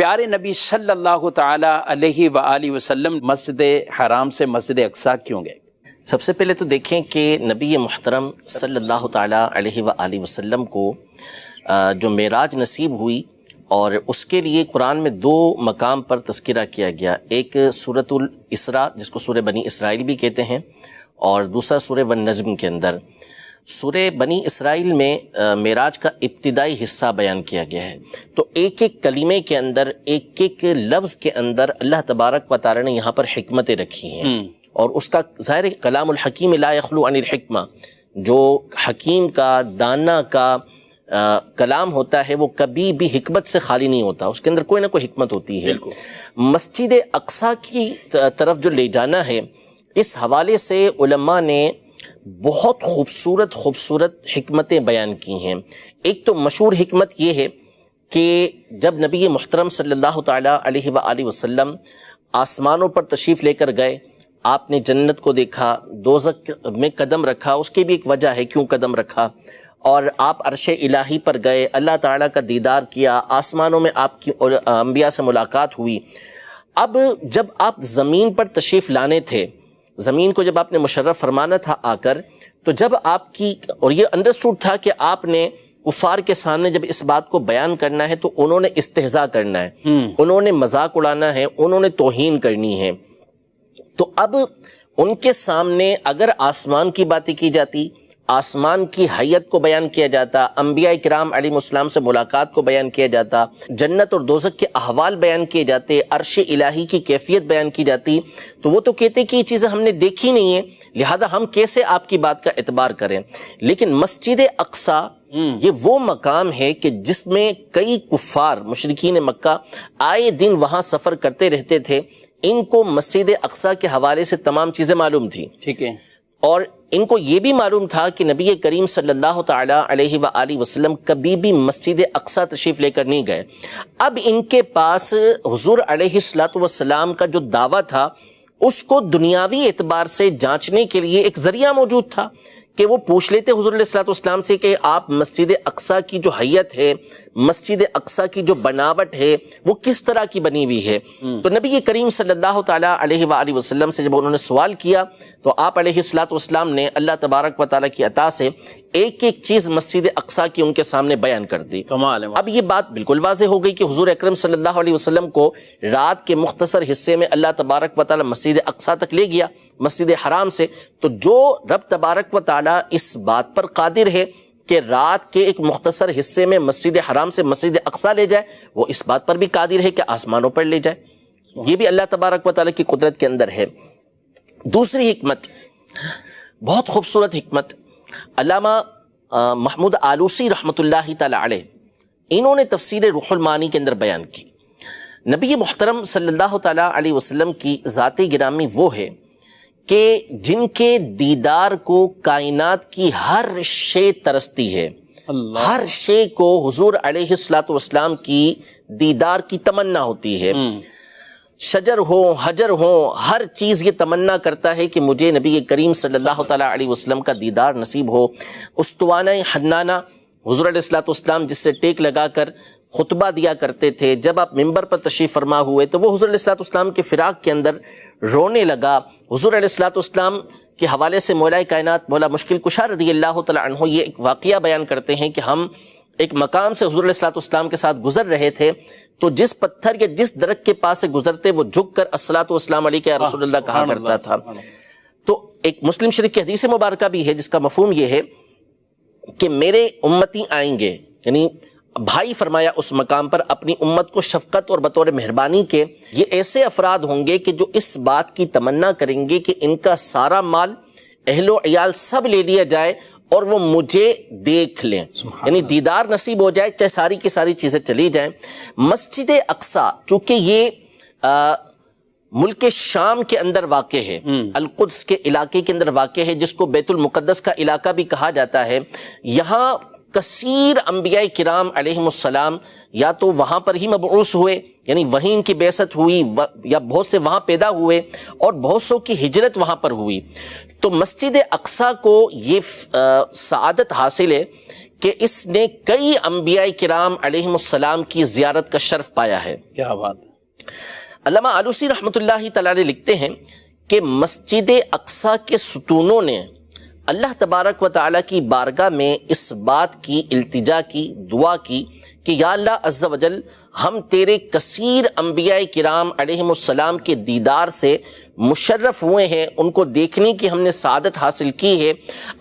پیارے نبی صلی اللہ تعالی علیہ وآلہ وسلم مسجد حرام سے مسجد اقصی کیوں گئے؟ سب سے پہلے تو دیکھیں کہ نبی محترم صلی اللہ تعالی علیہ وآلہ وسلم کو جو معراج نصیب ہوئی، اور اس کے لیے قرآن میں دو مقام پر تذکرہ کیا گیا، ایک سورۃ الاسراء جس کو سورہ بنی اسرائیل بھی کہتے ہیں، اور دوسرا سورہ والنجم کے اندر۔ سورہ بنی اسرائیل میں معراج کا ابتدائی حصہ بیان کیا گیا ہے، تو ایک ایک کلمے کے اندر، ایک ایک لفظ کے اندر اللہ تبارک و تعالی نے یہاں پر حکمتیں رکھی ہیں، اور اس کا ظاہر کلام الحکیم لا یخلو عن الحکمہ، جو حکیم کا، دانا کا کلام ہوتا ہے وہ کبھی بھی حکمت سے خالی نہیں ہوتا، اس کے اندر کوئی نہ کوئی حکمت ہوتی ہے۔ مسجد اقصی کی طرف جو لے جانا ہے، اس حوالے سے علماء نے بہت خوبصورت حکمتیں بیان کی ہیں۔ ایک تو مشہور حکمت یہ ہے کہ جب نبی محترم صلی اللہ تعالیٰ علیہ وآلہ وسلم آسمانوں پر تشریف لے کر گئے، آپ نے جنت کو دیکھا، دوزخ میں قدم رکھا، اس کی بھی ایک وجہ ہے کیوں قدم رکھا، اور آپ عرش الہی پر گئے، اللہ تعالیٰ کا دیدار کیا، آسمانوں میں آپ کی انبیاء سے ملاقات ہوئی۔ اب جب آپ زمین پر تشریف لانے تھے، زمین کو جب آپ نے مشرف فرمانا تھا آ کر، تو جب آپ کی، اور یہ انڈرسٹوڈ تھا کہ آپ نے کفار کے سامنے جب اس بات کو بیان کرنا ہے تو انہوں نے استہزاء کرنا ہے، انہوں نے مذاق اڑانا ہے، انہوں نے توہین کرنی ہے، تو اب ان کے سامنے اگر آسمان کی باتیں کی جاتی، آسمان کی حیت کو بیان کیا جاتا، انبیاء کرام علیہ السلام سے ملاقات کو بیان کیا جاتا، جنت اور دوزخ کے احوال بیان کیے جاتے، عرش الہی کی کیفیت بیان کی جاتی، تو وہ تو کہتے کہ یہ چیزیں ہم نے دیکھی نہیں ہیں، لہذا ہم کیسے آپ کی بات کا اعتبار کریں۔ لیکن مسجد اقصی یہ وہ مقام ہے کہ جس میں کئی کفار مشرکین مکہ آئے دن وہاں سفر کرتے رہتے تھے، ان کو مسجد اقصی کے حوالے سے تمام چیزیں معلوم تھی، ٹھیک ہے، اور ان کو یہ بھی معلوم تھا کہ نبی کریم صلی اللہ تعالی علیہ وآلہ وسلم کبھی بھی مسجد اقصی تشریف لے کر نہیں گئے۔ اب ان کے پاس حضور علیہ السلام کا جو دعویٰ تھا، اس کو دنیاوی اعتبار سے جانچنے کے لیے ایک ذریعہ موجود تھا کہ وہ پوچھ لیتے حضور علیہ السلام سے کہ آپ مسجد اقصی کی جو حیت ہے، مسجد اقصی کی جو بناوٹ ہے، وہ کس طرح کی بنی ہوئی ہے۔ تو نبی کریم صلی اللہ تعالیٰ علیہ وآلہ وسلم سے جب انہوں نے سوال کیا تو آپ علیہ السلام نے اللہ تبارک و تعالیٰ کی عطا سے ایک ایک چیز مسجد اقصی کی ان کے سامنے بیان کر دی۔ اب یہ بات بالکل واضح ہو گئی کہ حضور اکرم صلی اللہ علیہ وسلم کو رات کے مختصر حصے میں اللہ تبارک و تعالیٰ مسجد اقصی تک لے گیا، مسجد حرام سے، تو جو رب تبارک و تعالیٰ اس بات پر قادر ہے کہ رات کے ایک مختصر حصے میں مسجد حرام سے مسجد اقصی لے جائے، وہ اس بات پر بھی قادر ہے کہ آسمانوں پر لے جائے، یہ بھی اللہ تبارک و تعالیٰ کی قدرت کے اندر ہے۔ دوسری حکمت، بہت خوبصورت حکمت، علامہ محمود آلوسی رحمۃ اللہ تعالی علیہ، انہوں نے تفسیر روح المعانی کے اندر بیان کی، نبی محترم صلی اللہ تعالی علیہ وسلم کی ذات گرامی وہ ہے کہ جن کے دیدار کو کائنات کی ہر شے ترستی ہے، ہر شے کو حضور علیہ السلام کی دیدار کی تمنا ہوتی ہے، شجر ہو، حجر ہو، ہر چیز یہ تمنا کرتا ہے کہ مجھے نبی کریم صلی اللہ تعالیٰ علیہ وسلم کا دیدار نصیب ہو۔ استوانہ حنانہ، حضور علیہ السلام جس سے ٹیک لگا کر خطبہ دیا کرتے تھے، جب آپ منبر پر تشریف فرما ہوئے تو وہ حضور علیہ السلام کے فراق کے اندر رونے لگا۔ حضور علیہ السلام کے حوالے سے مولا کائنات مولا مشکل کشا رضی اللہ تعالیٰ عنہ یہ ایک واقعہ بیان کرتے ہیں کہ ہم ایک مقام سے حضور علیہ السلام کے ساتھ گزر رہے تھے، تو جس پتھر یا جس درخت کے پاس سے گزرتے وہ جھک کر الصلاۃ والسلام علیک یا رسول اللہ کہا کرتا تھا۔ تو ایک مسلم شریف کی حدیث مبارکہ بھی ہے جس کا مفہوم یہ ہے کہ میرے امتی آئیں گے، یعنی بھائی فرمایا اس مقام پر اپنی امت کو شفقت اور بطور مہربانی کے، یہ ایسے افراد ہوں گے کہ جو اس بات کی تمنا کریں گے کہ ان کا سارا مال، اہل و عیال سب لے لیا جائے اور وہ مجھے دیکھ لیں، یعنی دیدار نصیب ہو جائے، چاہے ساری کی ساری چیزیں چلی جائیں۔ مسجد اقصی چونکہ یہ ملک شام کے اندر واقع ہے، القدس کے علاقے کے اندر واقع ہے، جس کو بیت المقدس کا علاقہ بھی کہا جاتا ہے، یہاں کثیر انبیاء کرام علیہ السلام یا تو وہاں پر ہی مبعوث ہوئے، یعنی وہیں ان کی بعثت ہوئی، یا بہت سے وہاں پیدا ہوئے اور بہت سو کی ہجرت وہاں پر ہوئی۔ تو مسجد اقصی کو یہ سعادت حاصل ہے کہ اس نے کئی انبیاء کرام علیہم السلام کی زیارت کا شرف پایا ہے۔ کیا بات ہے۔ علامہ آلوسی رحمۃ اللہ تعالی علیہ لکھتے ہیں کہ مسجد اقصیٰ کے ستونوں نے اللہ تبارک و تعالیٰ کی بارگاہ میں اس بات کی التجا کی، دعا کی کہ یا اللہ عز و جل، ہم تیرے کثیر انبیاء کرام علیہم السلام کے دیدار سے مشرف ہوئے ہیں، ان کو دیکھنے کی ہم نے سعادت حاصل کی ہے۔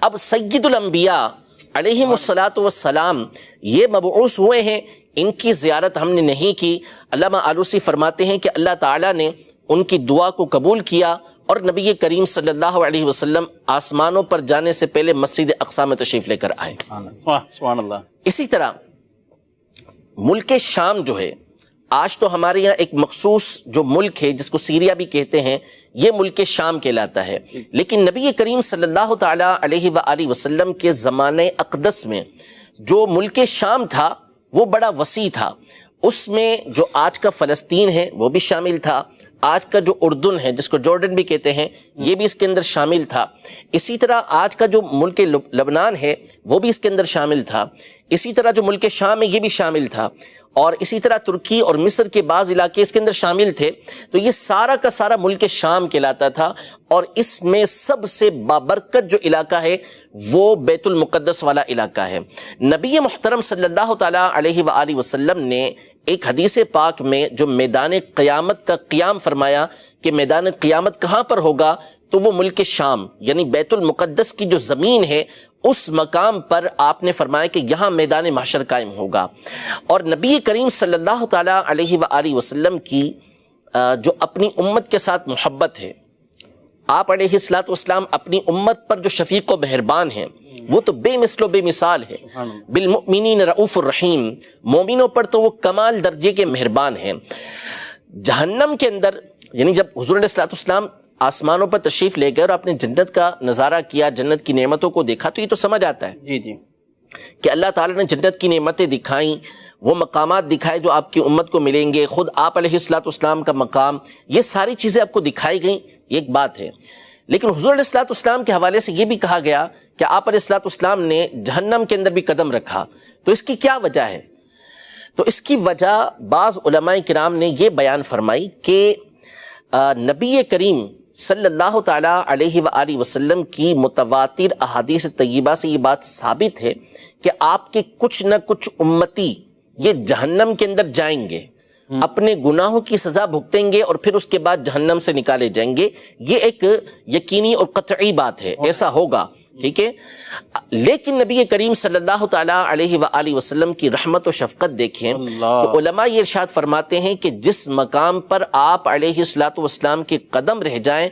اب سید الانبیاء علیہم السلام یہ مبعوث ہوئے ہیں، ان کی زیارت ہم نے نہیں کی۔ علامہ آلوسی فرماتے ہیں کہ اللہ تعالیٰ نے ان کی دعا کو قبول کیا اور نبی کریم صلی اللہ علیہ وسلم آسمانوں پر جانے سے پہلے مسجد اقصیٰ میں تشریف لے کر آئے۔ سبحان اللہ۔ اسی طرح ملک شام جو ہے، آج تو ہمارے یہاں ایک مخصوص جو ملک ہے جس کو سیریا بھی کہتے ہیں، یہ ملک شام کہلاتا ہے، لیکن نبی کریم صلی اللہ تعالیٰ علیہ وآلہ وسلم کے زمانہ اقدس میں جو ملک شام تھا وہ بڑا وسیع تھا۔ اس میں جو آج کا فلسطین ہے وہ بھی شامل تھا، آج کا جو اردن ہے جس کو جارڈن بھی کہتے ہیں یہ بھی اس کے اندر شامل تھا، اسی طرح آج کا جو ملک لبنان ہے وہ بھی اس کے اندر شامل تھا، اسی طرح جو ملک شام ہے یہ بھی شامل تھا، اور اسی طرح ترکی اور مصر کے بعض علاقے اس کے اندر شامل تھے۔ تو یہ سارا کا سارا ملک شام کہلاتا تھا، اور اس میں سب سے بابرکت جو علاقہ ہے وہ بیت المقدس والا علاقہ ہے۔ نبی محترم صلی اللہ تعالیٰ علیہ وآلہ وسلم نے ایک حدیث پاک میں جو میدان قیامت کا قیام فرمایا کہ میدان قیامت کہاں پر ہوگا، تو وہ ملک شام یعنی بیت المقدس کی جو زمین ہے اس مقام پر آپ نے فرمایا کہ یہاں میدان محشر قائم ہوگا۔ اور نبی کریم صلی اللہ تعالیٰ علیہ وآلہ وسلم کی جو اپنی امت کے ساتھ محبت ہے، آپ علیہ السلام اپنی امت پر جو شفیق و مہربان ہیں وہ تو بے مثل و بے مثال ہے۔ بالمؤمنین رؤوف الرحیم، مومنوں پر تو وہ کمال درجے کے مہربان ہیں۔ جہنم کے اندر یعنی جب حضور علیہ السلام آسمانوں پر تشریف لے گئے اور آپ نے جنت کا نظارہ کیا، جنت کی نعمتوں کو دیکھا، تو یہ تو سمجھ آتا ہے جی جی کہ اللہ تعالیٰ نے جنت کی نعمتیں دکھائیں، وہ مقامات دکھائے جو آپ کی امت کو ملیں گے، خود آپ علیہ السلام کا مقام، یہ ساری چیزیں آپ کو دکھائی گئیں، یہ ایک بات ہے۔ لیکن حضور علیہ السلام کے حوالے سے یہ بھی کہا گیا کہ آپ علیہ السلام نے جہنم کے اندر بھی قدم رکھا، تو اس کی کیا وجہ ہے؟ تو اس کی وجہ بعض علماء کرام نے یہ بیان فرمائی کہ نبی کریم صلی اللہ تعالیٰ علیہ وآلہ وسلم کی متواتر احادیث طیبہ سے یہ بات ثابت ہے کہ آپ کے کچھ نہ کچھ امتی یہ جہنم کے اندر جائیں گے، اپنے گناہوں کی سزا بھگتیں گے اور پھر اس کے بعد جہنم سے نکالے جائیں گے، یہ ایک یقینی اور قطعی بات ہے، ایسا ہوگا، ٹھیک ہے۔ لیکن نبی کریم صلی اللہ تعالیٰ علیہ وآلہ وسلم کی رحمت و شفقت دیکھیں تو علماء یہ ارشاد فرماتے ہیں کہ جس مقام پر آپ علیہ السلام کے قدم رہ جائیں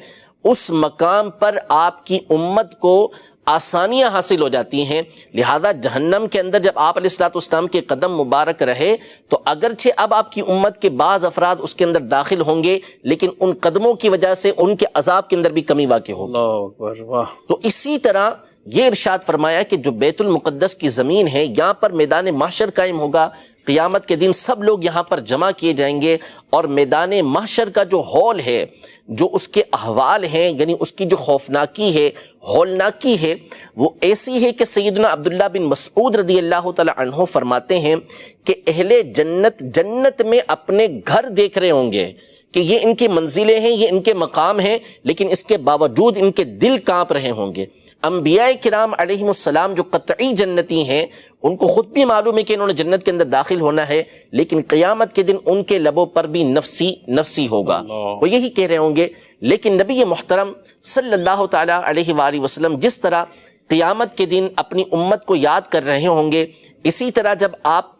اس مقام پر آپ کی امت کو آسانیاں حاصل ہو جاتی ہیں، لہذا جہنم کے اندر جب آپ علیہ السلام کے قدم مبارک رہے تو اگرچہ اب آپ کی امت کے بعض افراد اس کے اندر داخل ہوں گے لیکن ان قدموں کی وجہ سے ان کے عذاب کے اندر بھی کمی واقع ہوگی۔ اللہ اکبر، واہ۔ تو اسی طرح یہ ارشاد فرمایا کہ جو بیت المقدس کی زمین ہے یہاں پر میدان محشر قائم ہوگا، قیامت کے دن سب لوگ یہاں پر جمع کیے جائیں گے، اور میدان محشر کا جو ہول ہے، جو اس کے احوال ہیں، یعنی اس کی جو خوفناکی ہے، ہولناکی ہے، وہ ایسی ہے کہ سیدنا عبداللہ بن مسعود رضی اللہ تعالی عنہ فرماتے ہیں کہ اہل جنت جنت میں اپنے گھر دیکھ رہے ہوں گے کہ یہ ان کی منزلیں ہیں، یہ ان کے مقام ہیں، لیکن اس کے باوجود ان کے دل کانپ رہے ہوں گے۔ انبیاء کرام علیہم السلام جو قطعی جنتی ہیں ان کو خود بھی معلوم ہے کہ انہوں نے جنت کے اندر داخل ہونا ہے، لیکن قیامت کے دن ان کے لبوں پر بھی نفسی نفسی ہوگا، وہ یہی کہہ رہے ہوں گے۔ لیکن نبی محترم صلی اللہ تعالیٰ علیہ وآلہ وسلم جس طرح قیامت کے دن اپنی امت کو یاد کر رہے ہوں گے، اسی طرح جب آپ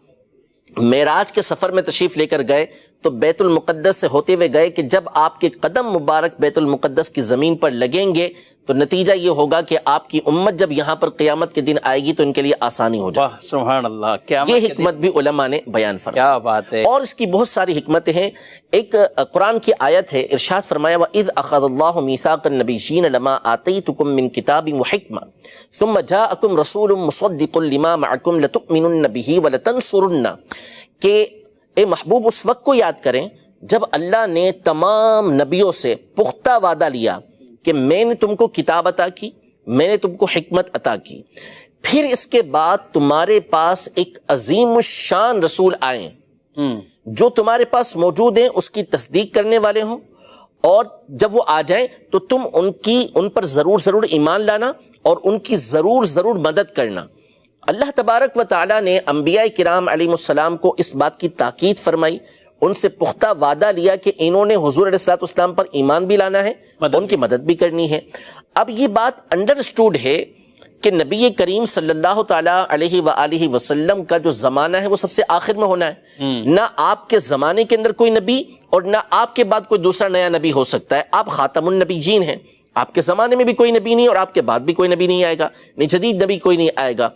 معراج کے سفر میں تشریف لے کر گئے تو بیت المقدس سے ہوتے ہوئے گئے کہ جب آپ کے قدم مبارک بیت المقدس کی زمین پر لگیں گے تو نتیجہ یہ ہوگا کہ آپ کی امت جب یہاں پر قیامت کے دن آئے گی تو ان کے لیے آسانی ہو جائے۔ واہ سبحان اللہ، یہ حکمت بھی علماء نے بیان فرمائی، کیا بات ہے۔ اور اس کی بہت ساری حکمتیں ہیں۔ ایک قرآن کی آیت ہے، ارشاد فرمایا وَإِذْ أَخَذَ اللَّهُ مِيثَاقَ النَّبِيِّينَ لَمَا آتَيْتُكُم مِّن كِتَابٍ وَحِكْمَةٍ ثُمَّ جَاءَكُمْ رَسُولٌ مُصَدِّقٌ لِّمَا مَعَكُمْ لَتُؤْمِنُنَّ بِهِ وَلَتَنصُرُنَّهُ، کہ اے محبوب اس وقت کو یاد کریں جب اللہ نے تمام نبیوں سے پختہ وعدہ لیا کہ میں نے تم کو کتاب عطا کی، میں نے تم کو حکمت عطا کی، پھر اس کے بعد تمہارے پاس ایک عظیم الشان رسول آئیں جو تمہارے پاس موجود ہیں اس کی تصدیق کرنے والے ہوں، اور جب وہ آ جائیں تو تم ان پر ضرور ایمان لانا اور ان کی ضرور مدد کرنا۔ اللہ تبارک و تعالیٰ نے انبیاء کرام علیہ السلام کو اس بات کی تاکید فرمائی، ان سے پختہ وعدہ لیا کہ انہوں نے حضور علیہ السلام پر ایمان بھی لانا ہے، ان کی مدد بھی کرنی ہے۔ اب یہ بات انڈرسٹوڈ ہے کہ نبی کریم صلی اللہ تعالیٰ علیہ وآلہ وسلم کا جو زمانہ ہے وہ سب سے آخر میں ہونا ہے، نہ آپ کے زمانے کے اندر کوئی نبی اور نہ آپ کے بعد کوئی دوسرا نیا نبی ہو سکتا ہے۔ آپ خاتم النبیین ہیں، آپ کے زمانے میں بھی کوئی نبی نہیں اور آپ کے بعد بھی کوئی نبی نہیں آئے گا، نہیں جدید نبی کوئی نہیں آئے گا۔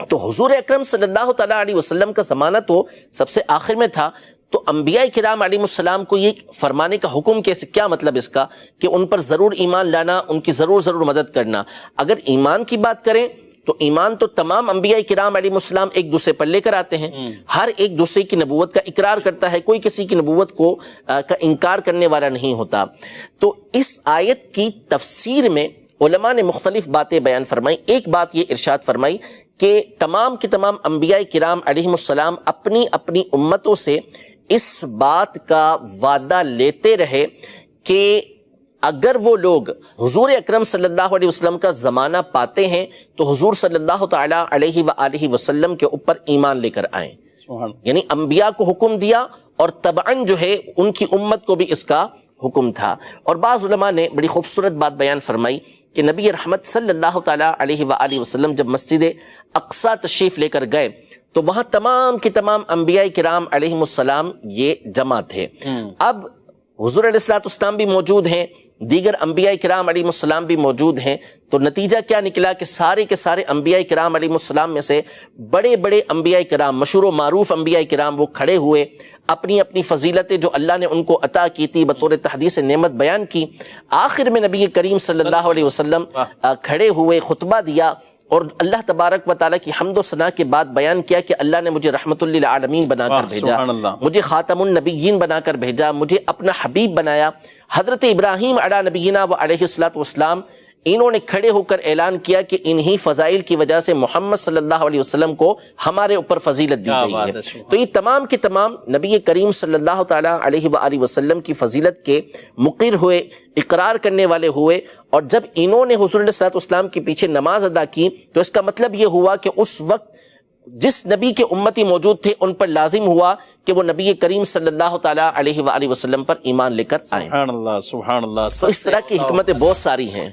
تو حضور اکرم صلی اللہ تعالیٰ علیہ وسلم کا زمانہ تو سب سے آخر میں تھا، تو انبیاء کرام علیہ السلام کو یہ فرمانے کا حکم کیسے، کیا مطلب اس کا کہ ان پر ضرور ایمان لانا، ان کی ضرور مدد کرنا۔ اگر ایمان کی بات کریں تو ایمان تو تمام انبیاء کرام علیہ السلام ایک دوسرے پر لے کر آتے ہیں، ہر ایک دوسرے کی نبوت کا اقرار کرتا ہے، کوئی کسی کی نبوت کا انکار کرنے والا نہیں ہوتا۔ تو اس آیت کی تفسیر میں علماء نے مختلف باتیں بیان فرمائی۔ ایک بات یہ ارشاد فرمائی کہ تمام کے تمام انبیاء کرام علیہ السلام اپنی اپنی امتوں سے اس بات کا وعدہ لیتے رہے کہ اگر وہ لوگ حضور اکرم صلی اللہ علیہ وسلم کا زمانہ پاتے ہیں تو حضور صلی اللہ تعالیٰ علیہ وآلہ وسلم کے اوپر ایمان لے کر آئیں، یعنی انبیاء کو حکم دیا اور تبعاً جو ہے ان کی امت کو بھی اس کا حکم تھا۔ اور بعض علماء نے بڑی خوبصورت بات بیان فرمائی کہ نبی رحمت صلی اللہ تعالیٰ علیہ وآلہ وسلم جب مسجد اقصی تشریف لے کر گئے تو وہاں تمام کے تمام انبیاء کرام علیہ السلام یہ جمع تھے۔ اب حضور علیہ السلام بھی موجود ہیں، دیگر انبیاء کرام علیہ السلام بھی موجود ہیں، تو نتیجہ کیا نکلا کہ سارے کے سارے انبیاء کرام علیہ السلام میں سے بڑے بڑے انبیاء کرام، مشہور و معروف انبیاء کرام، وہ کھڑے ہوئے، اپنی اپنی فضیلتیں جو اللہ نے ان کو عطا کی تھی بطور تحدیث نعمت بیان کی۔ آخر میں نبی کریم صلی اللہ علیہ وسلم کھڑے ہوئے، خطبہ دیا اور اللہ تبارک و تعالیٰ کی حمد و ثنا کے بعد بیان کیا کہ اللہ نے مجھے رحمت للعالمین بنا کر بھیجا، مجھے خاتم النبیین بنا کر بھیجا، مجھے اپنا حبیب بنایا۔ حضرت ابراہیم علی نبینا و علیہ السلام انہوں نے کھڑے ہو کر اعلان کیا کہ انہی فضائل کی وجہ سے محمد صلی اللہ علیہ وسلم کو ہمارے اوپر فضیلت دی گئی ہے۔ تو یہ تمام کے تمام نبی کریم صلی اللہ تعالیٰ علیہ وآلہ وسلم کی فضیلت کے مقر ہوئے، اقرار کرنے والے ہوئے، اور جب انہوں نے حضور علیہ السلام کے پیچھے نماز ادا کی تو اس کا مطلب یہ ہوا کہ اس وقت جس نبی کے امتی موجود تھے ان پر لازم ہوا کہ وہ نبی کریم صلی اللہ تعالیٰ علیہ وآلہ وسلم پر ایمان لے کر آئیں۔ سبحان اللہ، سبحان اللہ۔ تو اس طرح کی حکمتیں بہت ساری ہیں۔